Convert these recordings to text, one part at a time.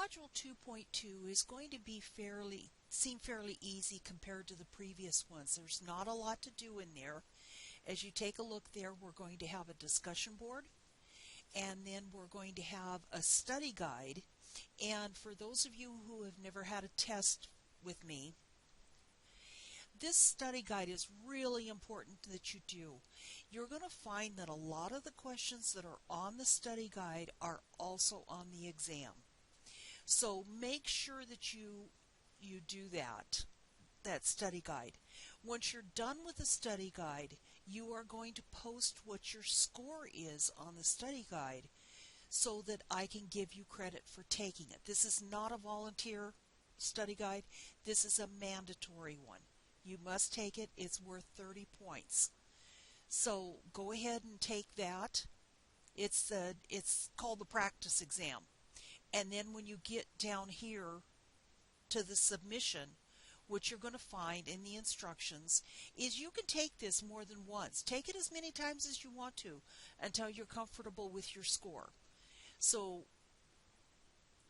Module 2.2 is going to be seem fairly easy compared to the previous ones. There's not a lot to do in there. As you take a look there, we're going to have a discussion board, and then we're going to have a study guide. And for those of you who have never had a test with me, this study guide is really important that you do. You're going to find that a lot of the questions that are on the study guide are also on the exam. So make sure that you do that study guide. Once you're done with the study guide, you are going to post what your score is on the study guide so that I can give you credit for taking it. This is not a volunteer study guide. This is a mandatory one. You must take it. It's worth 30 points. So go ahead and take that. It's called the practice exam. And then when you get down here to the submission, what you're going to find in the instructions is you can take this more than once. Take it as many times as you want to until you're comfortable with your score. So,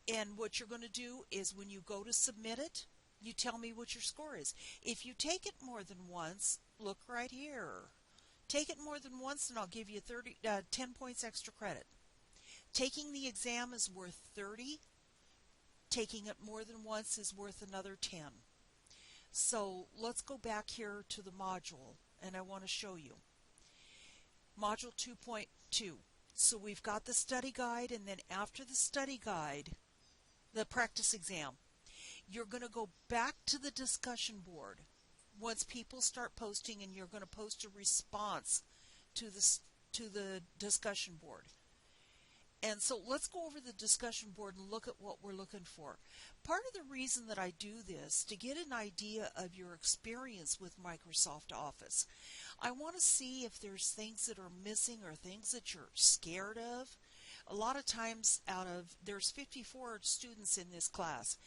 and what you're going to do is when you go to submit it, you tell me what your score is. If you take it more than once, look right here. Take it more than once and I'll give you 10 points extra credit. Taking the exam is worth 30. Taking it more than once is worth another 10. So let's go back here to the module, and I want to show you. Module 2.2. So we've got the study guide, and then after the study guide, the practice exam, you're going to go back to the discussion board once people start posting, and you're going to post a response to the discussion board. And so let's go over the discussion board and look at what we're looking for. Part of the reason that I do this, to get an idea of your experience with Microsoft Office. I want to see if there's things that are missing or things that you're scared of. A lot of times there's 54 students in this class,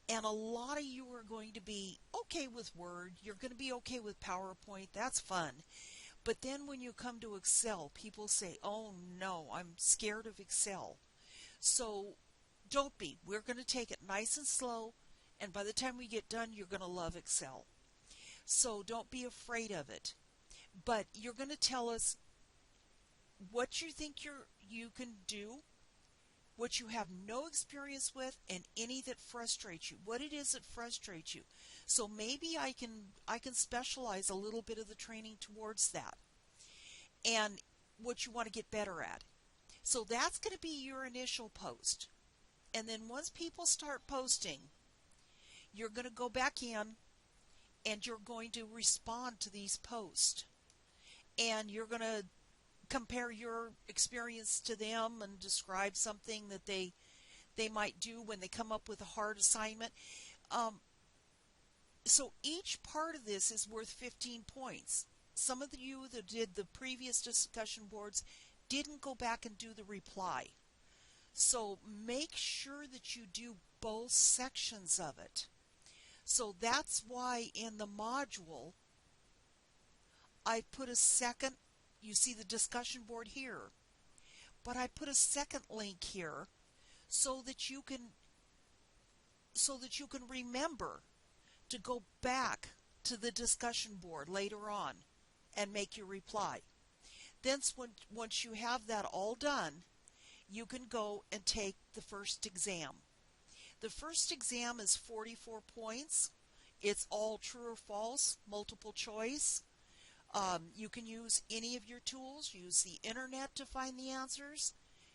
and a lot of you are going to be okay with Word. You're going to be okay with PowerPoint. That's fun. But then when you come to Excel, people say, oh no, I'm scared of Excel. So don't be. We're going to take it nice and slow, and by the time we get done, you're going to love Excel. So don't be afraid of it. But you're going to tell us what you think you can do, what you have no experience with, and any that frustrates you, what it is that frustrates you. So maybe I can specialize a little bit of the training towards that, and what you want to get better at. So that's going to be your initial post. And then once people start posting, you're going to go back in and you're going to respond to these posts. And you're going to compare your experience to them and describe something that they might do when they come up with a hard assignment. So each part of this is worth 15 points. Some of you that did the previous discussion boards didn't go back and do the reply. So make sure that you do both sections of it. So that's why in the module I put a second. You see the discussion board here, but I put a second link here so that you can remember to go back to the discussion board later on and make your reply. Then once you have that all done, you can go and take the first exam. The first exam is 44 points. It's all true or false, multiple choice. You can use any of your tools, use the internet to find the answers,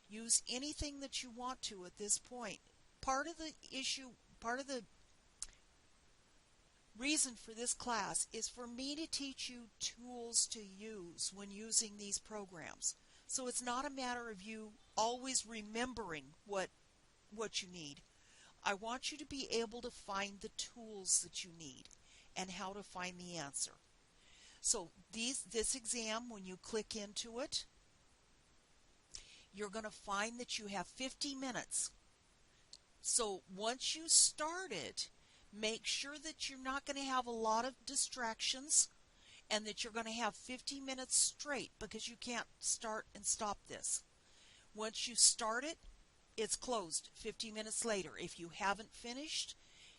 use anything that you want to at this point. Part of the reason for this class is for me to teach you tools to use when using these programs. So it's not a matter of you always remembering what you need. I want you to be able to find the tools that you need and how to find the answer. So this exam, when you click into it, you're going to find that you have 50 minutes. So once you start it, make sure that you're not going to have a lot of distractions and that you're going to have 50 minutes straight, because you can't start and stop this. Once you start it, it's closed 50 minutes later. If you haven't finished,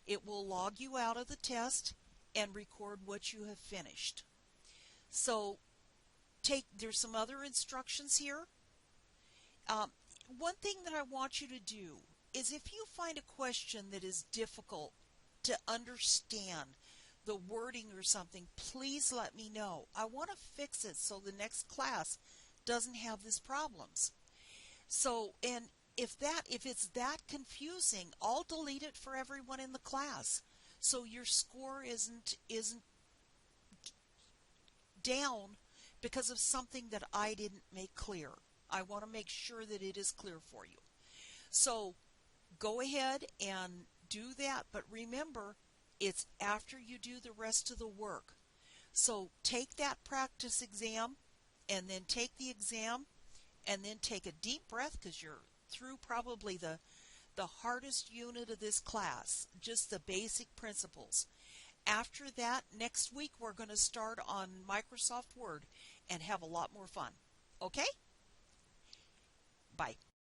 it will log you out of the test and record what you have finished. So there's some other instructions here. One thing that I want you to do is, if you find a question that is difficult to understand, the wording or something, please let me know. I want to fix it so the next class doesn't have these problems. So, and if it's that confusing, I'll delete it for everyone in the class, so your score isn't down because of something that I didn't make clear. I want to make sure that it is clear for you. So go ahead and do that, but remember, it's after you do the rest of the work. So take that practice exam, and then take the exam, and then take a deep breath, because you're through probably the hardest unit of this class, just the basic principles. After that, next week we're going to start on Microsoft Word and have a lot more fun. Okay? Bye.